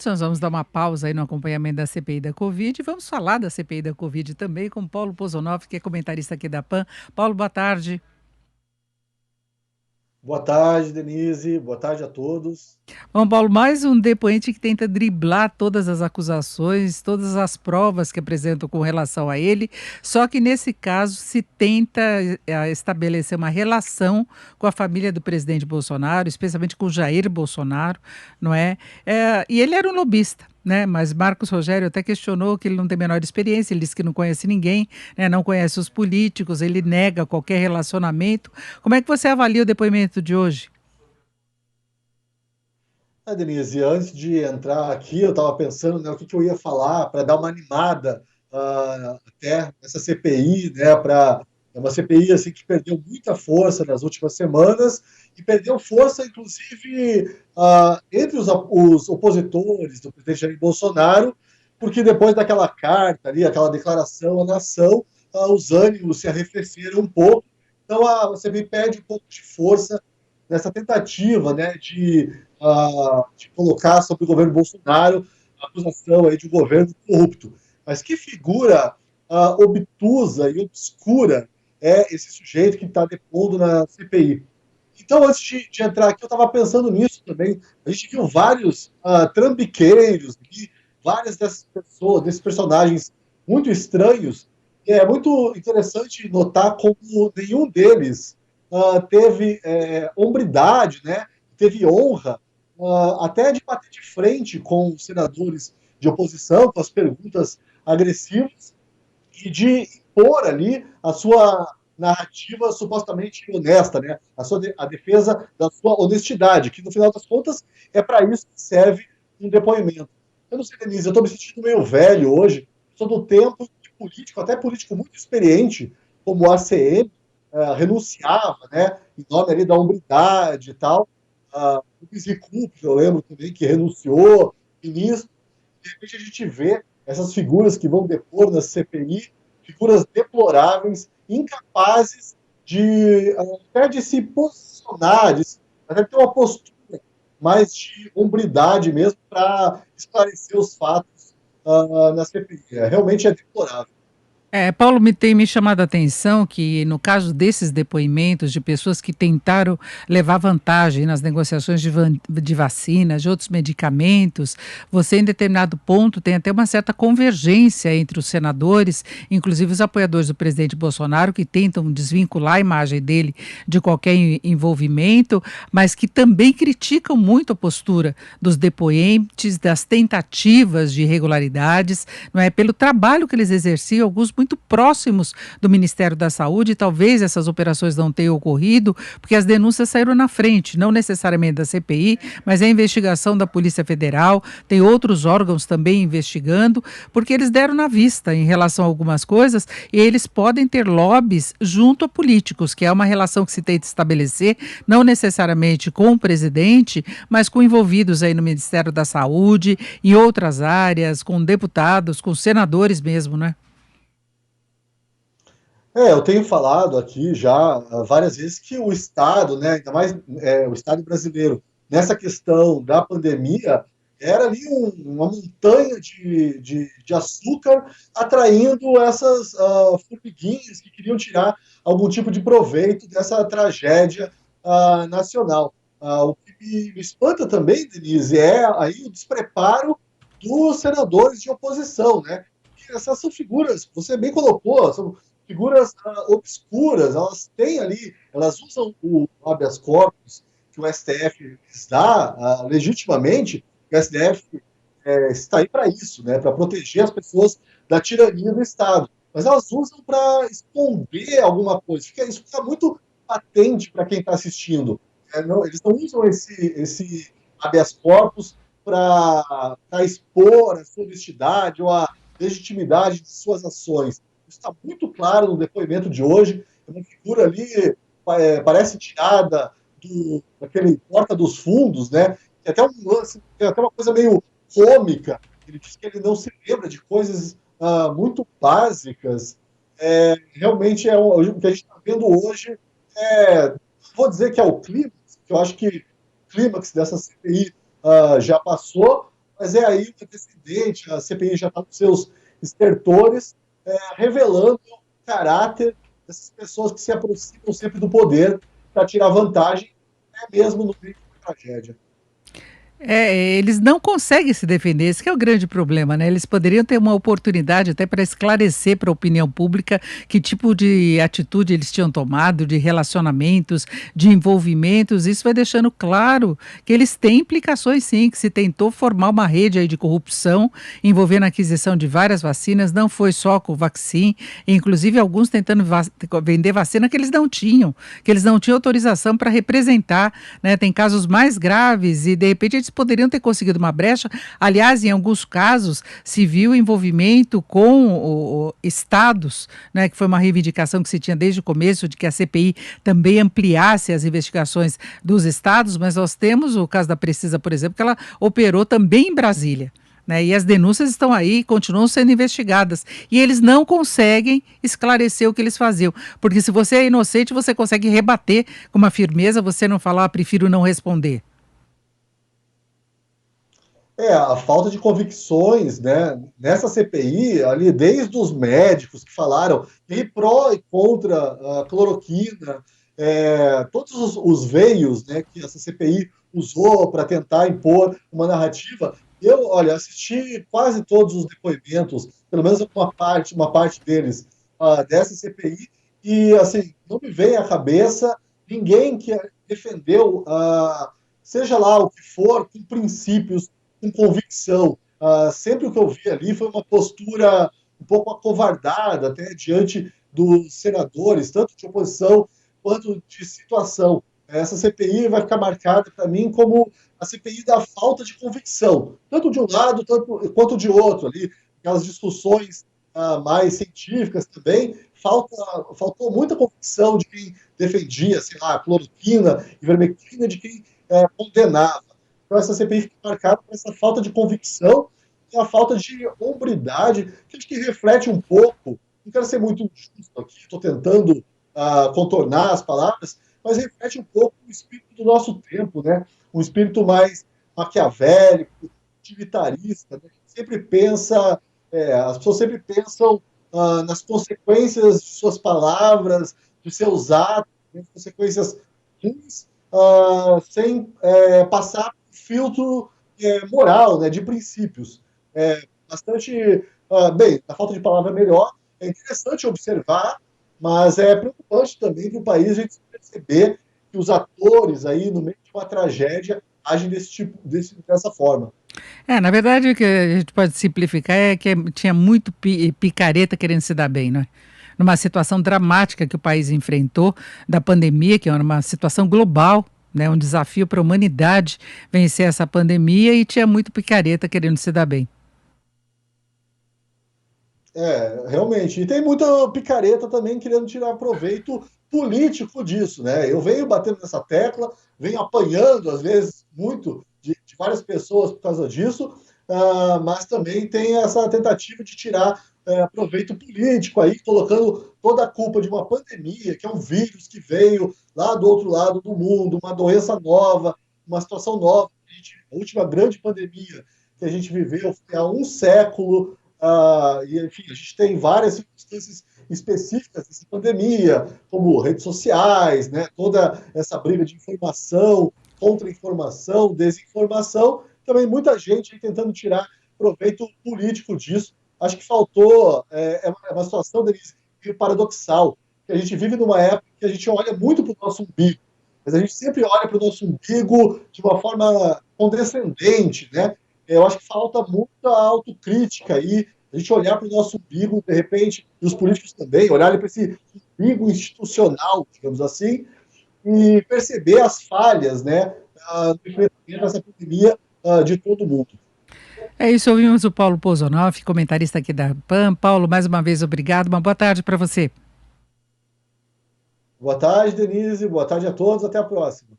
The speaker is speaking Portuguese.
Nós vamos dar uma pausa aí no acompanhamento da CPI da Covid e vamos falar da CPI da Covid também com Paulo Pozonoff, que é comentarista aqui da PAN. Paulo, boa tarde. Boa tarde, Denise. Boa tarde a todos. Bom, Paulo, mais um depoente que tenta driblar todas as acusações, todas as provas que apresentam com relação a ele, só que nesse caso se tenta estabelecer uma relação com a família do presidente Bolsonaro, especialmente com Jair Bolsonaro, não é? E ele era um lobista. Né? Mas Marcos Rogério até questionou que ele não tem a menor experiência, ele disse que não conhece ninguém, né? Não conhece os políticos, ele nega qualquer relacionamento. Como é que você avalia o depoimento de hoje? Denise, antes de entrar aqui, eu estava pensando, né, o que, que eu ia falar para dar uma animada até nessa CPI, né, é uma CPI assim, que perdeu muita força nas últimas semanas e perdeu força, inclusive, entre os opositores do presidente Jair Bolsonaro, porque depois daquela carta ali, aquela declaração à nação, os ânimos se arrefeceram um pouco. Então, a CPI perde um pouco de força nessa tentativa, né, de colocar sobre o governo Bolsonaro a acusação aí de um governo corrupto. Mas que figura obtusa e obscura é esse sujeito que está depondo na CPI? Então, antes de entrar aqui, eu estava pensando nisso também. A gente viu vários trambiqueiros aqui, várias dessas pessoas, desses personagens muito estranhos. E é muito interessante notar como nenhum deles teve hombridade, né? Teve honra, até de bater de frente com os senadores de oposição, com as perguntas agressivas, e de impor ali a sua narrativa supostamente honesta, né? A defesa da sua honestidade, que no final das contas é para isso que serve um depoimento. Eu não sei, Denise, eu estou me sentindo meio velho hoje, sou do tempo de político, até político muito experiente, como o ACM, renunciava, né, em nome ali da hombridade e tal. O Bizicup, eu lembro também, que renunciou, ministro. De repente a gente vê essas figuras que vão depor na CPI, figuras deploráveis, incapazes de até de se posicionar, até de ter uma postura mais de hombridade mesmo para esclarecer os fatos na CPI. Realmente é deplorável. Paulo, tem me chamado a atenção que, no caso desses depoimentos de pessoas que tentaram levar vantagem nas negociações de vacinas, de outros medicamentos, você, em determinado ponto, tem até uma certa convergência entre os senadores, inclusive os apoiadores do presidente Bolsonaro, que tentam desvincular a imagem dele de qualquer envolvimento, mas que também criticam muito a postura dos depoentes, das tentativas de irregularidades, não é? Pelo trabalho que eles exerciam, alguns muito próximos do Ministério da Saúde, e talvez essas operações não tenham ocorrido, porque as denúncias saíram na frente, não necessariamente da CPI, mas é a investigação da Polícia Federal, tem outros órgãos também investigando, porque eles deram na vista em relação a algumas coisas, e eles podem ter lobbies junto a políticos, que é uma relação que se tenta estabelecer, não necessariamente com o presidente, mas com envolvidos aí no Ministério da Saúde, em outras áreas, com deputados, com senadores mesmo, né? Eu tenho falado aqui já várias vezes que o Estado, né, ainda mais o Estado brasileiro, nessa questão da pandemia, era ali uma montanha de açúcar atraindo essas formiguinhas que queriam tirar algum tipo de proveito dessa tragédia nacional. O que me espanta também, Denise, é aí o despreparo dos senadores de oposição, né? Porque essas são figuras, você bem colocou, são figuras obscuras, elas têm ali, elas usam o habeas corpus que o STF lhes dá legitimamente, o STF está aí para isso, né, para proteger as pessoas da tirania do Estado. Mas elas usam para esconder alguma coisa. Isso fica muito patente para quem está assistindo. Eles não usam esse habeas corpus para expor a sua honestidade ou a legitimidade de suas ações. Está muito claro no depoimento de hoje. É uma figura ali, parece tirada daquele Porta dos Fundos, né? Tem até um lance, tem até uma coisa meio cômica. Ele diz que ele não se lembra de coisas muito básicas. Realmente o que a gente está vendo hoje. Vou dizer que é o clímax, que eu acho que o clímax dessa CPI já passou, mas é aí o antecedente, a CPI já está com seus estertores, revelando o caráter dessas pessoas que se aproximam sempre do poder para tirar vantagem, mesmo no meio de uma tragédia. Eles não conseguem se defender, esse que é o grande problema, né? Eles poderiam ter uma oportunidade até para esclarecer para a opinião pública que tipo de atitude eles tinham tomado, de relacionamentos, de envolvimentos. Isso vai deixando claro que eles têm implicações, sim, que se tentou formar uma rede aí de corrupção envolvendo a aquisição de várias vacinas, não foi só com o Vaccin, inclusive alguns tentando vender vacina que eles não tinham autorização para representar, né? Tem casos mais graves e de repente eles poderiam ter conseguido uma brecha. Aliás, em alguns casos, se viu envolvimento com estados, né, que foi uma reivindicação que se tinha desde o começo, de que a CPI também ampliasse as investigações dos estados, mas nós temos o caso da Precisa, por exemplo, que ela operou também em Brasília. Né, e as denúncias estão aí, continuam sendo investigadas. E eles não conseguem esclarecer o que eles faziam. Porque se você é inocente, você consegue rebater com uma firmeza, você não falar, prefiro não responder. A falta de convicções, né? Nessa CPI, ali, desde os médicos que falaram em pró e contra a cloroquina, todos os veios, né, que essa CPI usou para tentar impor uma narrativa. Eu, olha, assisti quase todos os depoimentos, pelo menos uma parte deles, dessa CPI, e assim, não me vem à cabeça ninguém que defendeu, seja lá o que for, com princípios, com convicção. Sempre o que eu vi ali foi uma postura um pouco acovardada, até diante dos senadores, tanto de oposição quanto de situação. Essa CPI vai ficar marcada para mim como a CPI da falta de convicção, tanto de um lado quanto de outro ali, aquelas discussões mais científicas também, faltou muita convicção de quem defendia, sei lá, cloroquina, ivermectina, de quem condenava. Então, essa CPI fica marcada por essa falta de convicção e a falta de hombridade, que acho que reflete um pouco, não quero ser muito injusto aqui, estou tentando contornar as palavras, mas reflete um pouco o espírito do nosso tempo, né? Um espírito mais maquiavélico, utilitarista, né? Sempre pensa, as pessoas sempre pensam nas consequências de suas palavras, de seus atos, né? Consequências ruins, sem passar filtro moral, né, de princípios. Bastante, bem, a falta de palavra é melhor, é interessante observar, mas é preocupante também para o país a gente perceber que os atores aí, no meio de uma tragédia, agem dessa forma. Na verdade, o que a gente pode simplificar é que tinha muito picareta querendo se dar bem, não é? Numa situação dramática que o país enfrentou, da pandemia, que é uma situação global, né, um desafio para a humanidade vencer essa pandemia, e tinha muito picareta querendo se dar bem. Realmente. E tem muita picareta também querendo tirar proveito político disso, né? Eu venho batendo nessa tecla, venho apanhando, às vezes, muito de várias pessoas por causa disso, mas também tem essa tentativa de tirar proveito político aí, colocando toda a culpa de uma pandemia, que é um vírus que veio lá do outro lado do mundo, uma doença nova, uma situação nova. A última grande pandemia que a gente viveu foi há um século, e, enfim, a gente tem várias circunstâncias específicas dessa pandemia, como redes sociais, né, toda essa briga de informação, contra-informação, desinformação, também muita gente tentando tirar proveito político disso. Acho que faltou, uma situação, Denise, meio paradoxal, que a gente vive numa época que a gente olha muito para o nosso umbigo, mas a gente sempre olha para o nosso umbigo de uma forma condescendente, né? Eu acho que falta muita autocrítica aí, a gente olhar para o nosso umbigo, de repente, e os políticos também, olharem para esse umbigo institucional, digamos assim, e perceber as falhas, né, no enfrentamento dessa pandemia de todo mundo. É isso, ouvimos o Paulo Pozonoff, comentarista aqui da PAN. Paulo, mais uma vez, obrigado. Uma boa tarde para você. Boa tarde, Denise. Boa tarde a todos. Até a próxima.